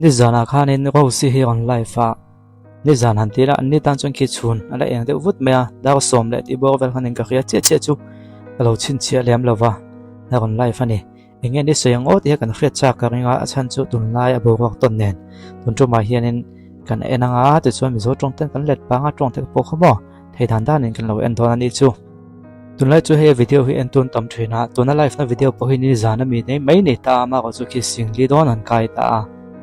Ni zana khanin ro si hi on life a ni zan han tira ni tan chon ki chun ala eng de vut mea da ko som le ti bo vel khanin ka khia che che chu alo chin chia lem lova na on life ani engen ni soyang o ti kan khret cha ka ringa achan chu tun lai abo wak ton nen tun chu ma hianin kan enanga te chu mizo tong ten kan let panga tong te po khamo thei than da nin kan lo en thon ani chu tun lai chu he video hi en tun tam thina tuna life na video po hi ni zana mi nei mai nei ta ma ko chu ki singli don an kai ta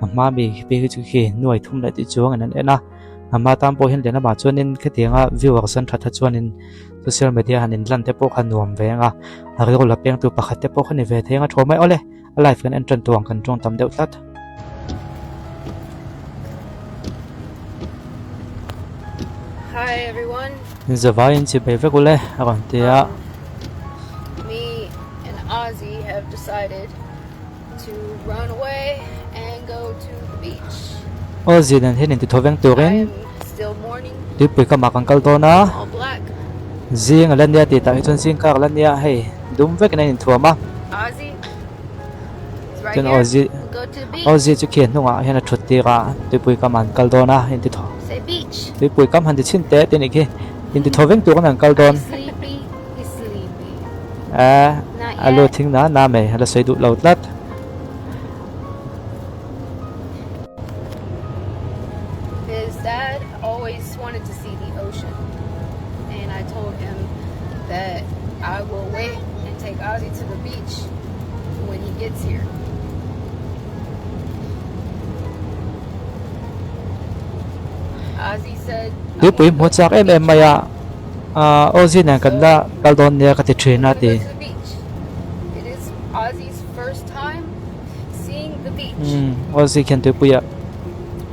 amma mi pe chu ki nuai thum la ti chuang an ena amma tam po hin lena ba chuanin khetianga viewers an thatha chuanin social media hanin lan te po khan nuam venga arigo la peng tu pakhat te po khani ve thenga thomai ole life kan entran tuang kan tong tam deuh tat Hi everyone. Zavain chi be vekule aron tia Me and Azie have decided to run away and go to the beach. Azie dan hin ti thoveng turin I'm still mourning, ti pui ka makang kal to na all black. zing lan nia ti ta chon sing ka lan nia hei dum vek na in thuama Azie, it's right chen here. Azie We'll go to the beach. Azie chu khen nunga hian a thut ti ga ti pui ka man kal to na hin ti tho Say beach. ti pui kam han ti chin te ti ni ki in ti thoveng tu kan kal don He's sleepy. He's sleepy. Not alo yet. thing na me hala sei du lo tlat His dad always wanted to see the ocean, and I told him that I will wait and take Azie to the beach when he gets here. Azie said, ti pui mo chak em em maya Azie na kan la kal don nia ka ti thina "Wanna ti go to the beach." It is Azie's first time seeing the beach, Azie khen ti pui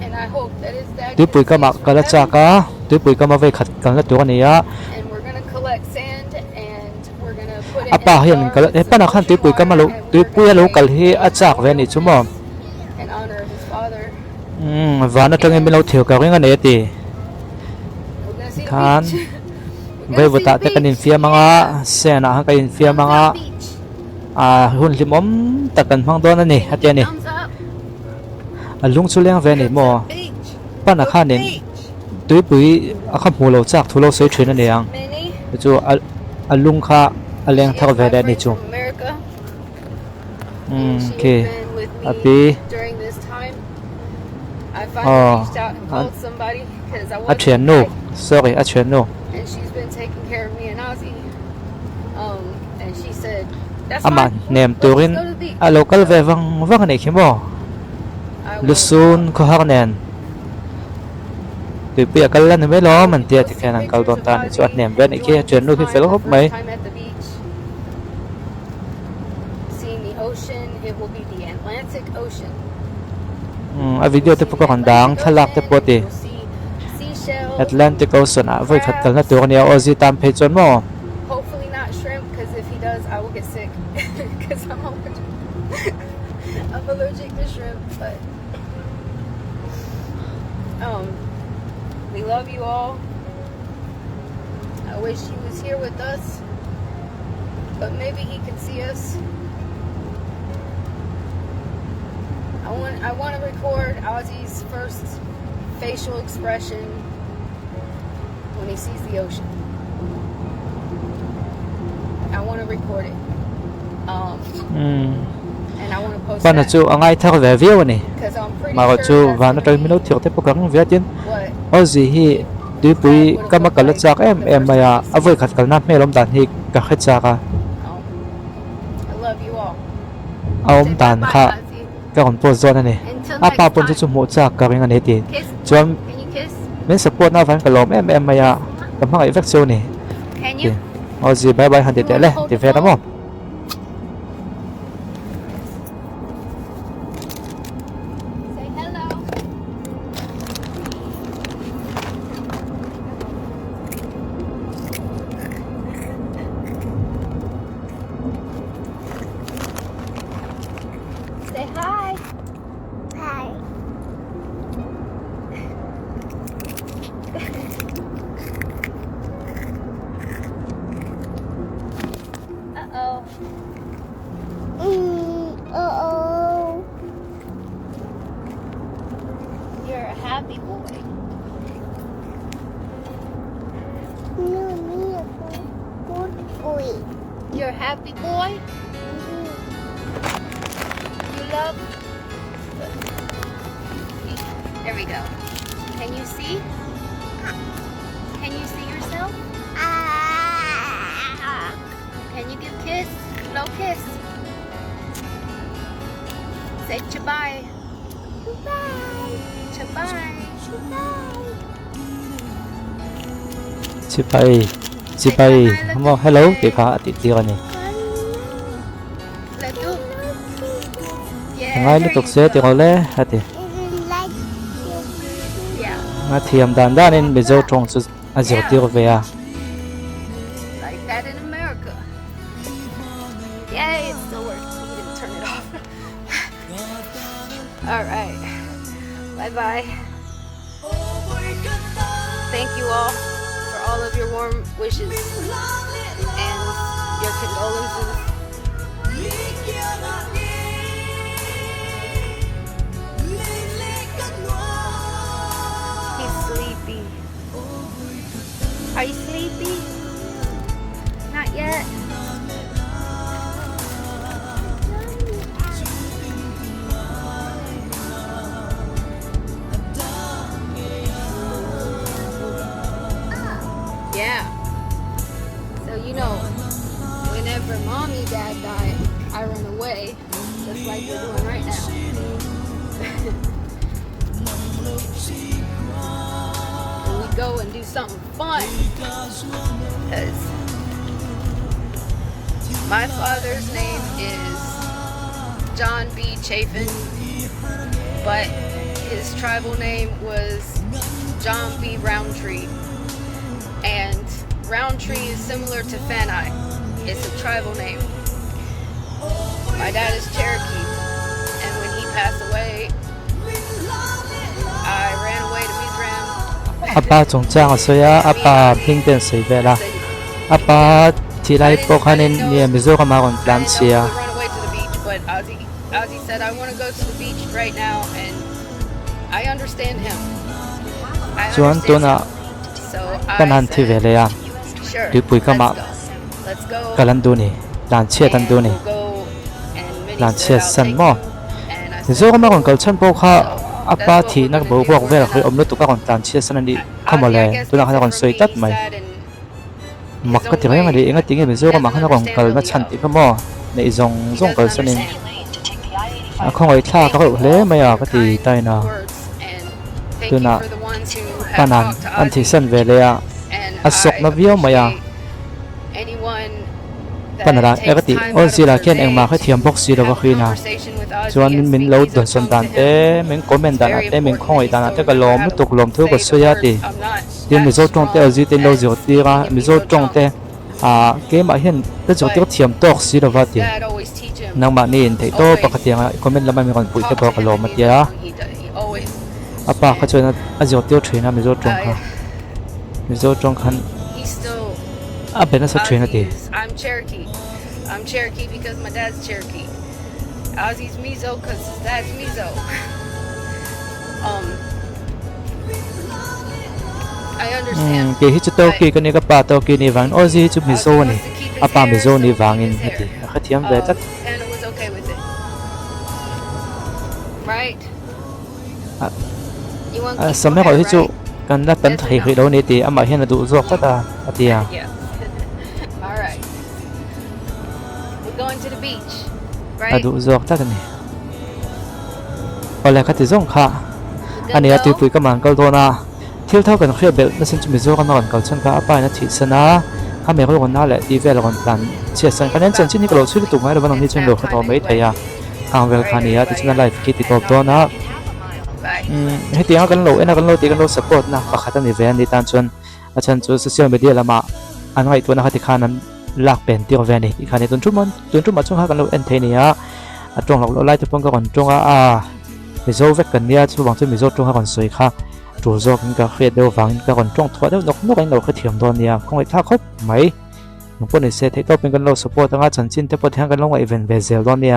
and I hope that his dad ti can pui ka see ma it from kala cha heaven. ka ti pui ka ma ve khat kan la tu ani ya And we're gonna collect sand and we're gonna put it apa in hian jars kala with e some pana khan ti ocean pui ka ma lo water, and ti we're pui gonna lo make kal hi a a chak ve ni memorial chumo in honor of his father. vana tang em lo thiu ka ringa ne ti We're gonna see the Khan, beach. We're ve gonna see buta the te kan in beach. fia manga sena ha ka in fia Thumbs manga up, beach. hun limom takan mang don ani hatia ni Thumbs up. alung chu leng ve ni Thumbs mo up, beach. pana Go to khanin beach. tui pui a kha mu lo chak thu lo sei thrin ani ang Minnie, chu alung kha aleng she thak is ve my da ni friend chu from America, and she okay has been with me api during this time. I Oh, finally reached out and called somebody because I a wanted thian to nu cry. sorry a thian nu And she's been taking care of me and Azie. And she said, "That's ama fine. nem Let's just turin go to the beach." a local ve wang nei khimo I will, lusun ko har nen tui pui akal lan me lo man tia ti khan kal don ta ni chu at nem ve ni ki thian nu ki fel hop mai Time at the beach, seeing the ocean. It will be the Atlantic Ocean. a video te pu ko kan dang thalak te po ti You'll see seashells. Atlantic Ocean a voi khat kal na tur ni Azie tam phe chon mo Hopefully not shrimp, because if he does, I will get sick. Because I'm allergic. I'm allergic to shrimp. But we love you all. I wish he was here with us, but maybe he can see us. I want to record Ozzy's first facial expression when he sees the ocean. I want to record it. And I want to post pana that chu angai thak ve view ni because I'm pretty ma ko sure chu that's vana gonna toi be minut thiok te pu kang ve tin what Azie hi tui pui ka ma kal chak em maya a voi khat kal na hmelom dan hi ka khet chaka I love you all. aom Say dan bye-bye, kha Ozzy. ka kon po zon ani Until a next pa pon time. chu mu chak ka ringa ne ti Kiss. chuan Can you kiss? men support na van kalom em maya ka ma effect chu ni Can you? Azie bye bye han ti te le ti ve da mo Say hello. Say hi. Hi. Uh-oh. you're a happy boy. No, me a good boy. You're a happy boy? You love? There we go. Can you see? Can you see yourself? Can you give kiss? No kiss. Say bye. Bye. Bye. ชิไปมอง hello ติค่ะติดเดียวนี่ Let go. ง่ายเลยตกเสียติเขาเลยฮะติ Like Yeah. มาเทียมด้านนี้มิโซตรงสุดอาเจียวติเขาเวีย Like that in America. Yay, it still works. You didn't turn it off. All right. Bye-bye. Thank you all for all of your warm wishes and your condolences. He's sleepy. Are you sleepy? Not yet. Yeah. So you know, whenever mommy dad die, I run away, just like we're doing right now. And we go and do something fun. Because my father's name is John B. Chafin, but his tribal name was John B. Roundtree. And Roundtree is similar to Fanai. It's a tribal name. My dad is Cherokee, and when he passed away, I ran away to Mizoram. อาป้าจงจ้างสวยอาป้าพิงเต็นสีเวลาอาป้าที่ไรพวกเขาเนี่ยมิโซก็มาก่อนการเชีย I wanted to run away to the beach, but Azie said I want to go to the beach right now, and I understand him. ส่วนตัวน่ะ So ก็นัน I ที่เว said, เลยอ่ะ sure, หรือปุ๋ยก็มา let's go. กำลังดูนี่ร้านเชียตันดูนี่ And we'll go, and Minnie ร้าน said, เชีย "I'll สัน take หม้อ you." And I มิ said, โซก็มาก่อนกับฉันพวกเขาอาป้าที่นักบอกพวกเวลาเคยอมรถตุกก่อนการเชียสันนี่เข้ามาเลย I guess ตัวนักข่าวก่อนสวยจัดไหม he said in มักก็ที่เขาอย่างนี้เองก็ติ้งมิโซก็มาข้างนอกก่อนเกิดมาชันติก็หม้อในอีจงเกิดสันนี่ข้างไอ้ท่าก็เลยไม่อยากก็ตีได้นะ ตัวน่ะ ปานันอันที่สันเวเลยอ่ะอสกนวิวมาอ่ะปานันเอกติโอ้สิละเขียนเองมาให้เทียมบอกสิละว่าคือนะส่วนมินเราโดนสันดานเต้มินคอมเมนต์ดานเต้มินข้องไอ้ดานเต้ก็ล้อมตกลมทุกข์ก็สวยดีเดี๋ยวมิโซจงเต้อจีเต้เราจะตีละมิโซจงเต้เกมมาเห็นแต่จะตีก็เทียมตกสิละว่าดีนังมานี่เห็นโตปกติอ่ะคอมเมนต์แล้วไม่มีคนพูดแต่บอกก็ล้อมมาเดียวอาป้าเขาช่วยนะอาจจะเที่ยวเทรนนะมิโซจงค่ะมิโซจงคันเป็นนักเทรนนะดี I'm Cherokee because my dad's Cherokee. Ozzy's MIZO because his dad's MIZO. I understand. กี่ฮิตโตกี่กันนี่ก็ป้าโตกี่นี่วางโอ้ยจุมิโซนี่อาป้ามิโซนี่วางอินนะดีเขาเทียมเวทัด And it was okay with it. Right? You want to keep สมัยก่อน quiet, ที่จุ right? กันนับเป็นไทยเคยโดนนี่ดีอามาเห็นดูซอกก็ตาเดีย Yeah. All right. We're going to the beach, อา right? ดูซอกตากันนี่อะไรก็ติดซงค่ะอันนี้ตีปุ๋ยก็มันก็โดนนะเที่ยวเท่ากันเครียดเบลนั่นฉันจะมิโซกันนอนกับฉันก็อาป้านะทิศนะข้าเมย์เขาคนน่าแหละดีเวลคนกันเชียร์สันกันนั้นฉันที่นี่ก็เราช่วยตุ่มให้เราบ้านนี้ฉันดูเขาทำไม่ได้ยาข้างเวลคานี้ที่ฉันไลฟ์คิดติดตัวนะ ให้ตีกันโลเอ็นกันโลตีกันโลสปอร์ตนะปะขัดนี่เวนดีตานชวนอาจารย์จูโซเชียลมีเดียละมาอันไงตัวนะครับที่ขานั้นลากเป็นที่เวนนี่ที่ขานี้ตุนจุมันช่วงกันโลเอ็นเทนี่ฮะตรงหลักไล่ทุกคนก็ก่อนตรงมิโซเวกันเนี่ยช่วงที่มิโซตรงก่อนสวยค่ะจูโซกันก็เครียดเดี๋ยวฟังก็ก่อนตรงทัวร์เดี๋ยวนกเองเราเคยเถียงตอนนี้คงไอ้ท่าครบไหมหนุ่มคนในเซตให้ตัวเป็นกันโลสปอร์ตตั้งแต่ฉันชินเทปแทงกันลงไอเวนเวเซลตอนนี้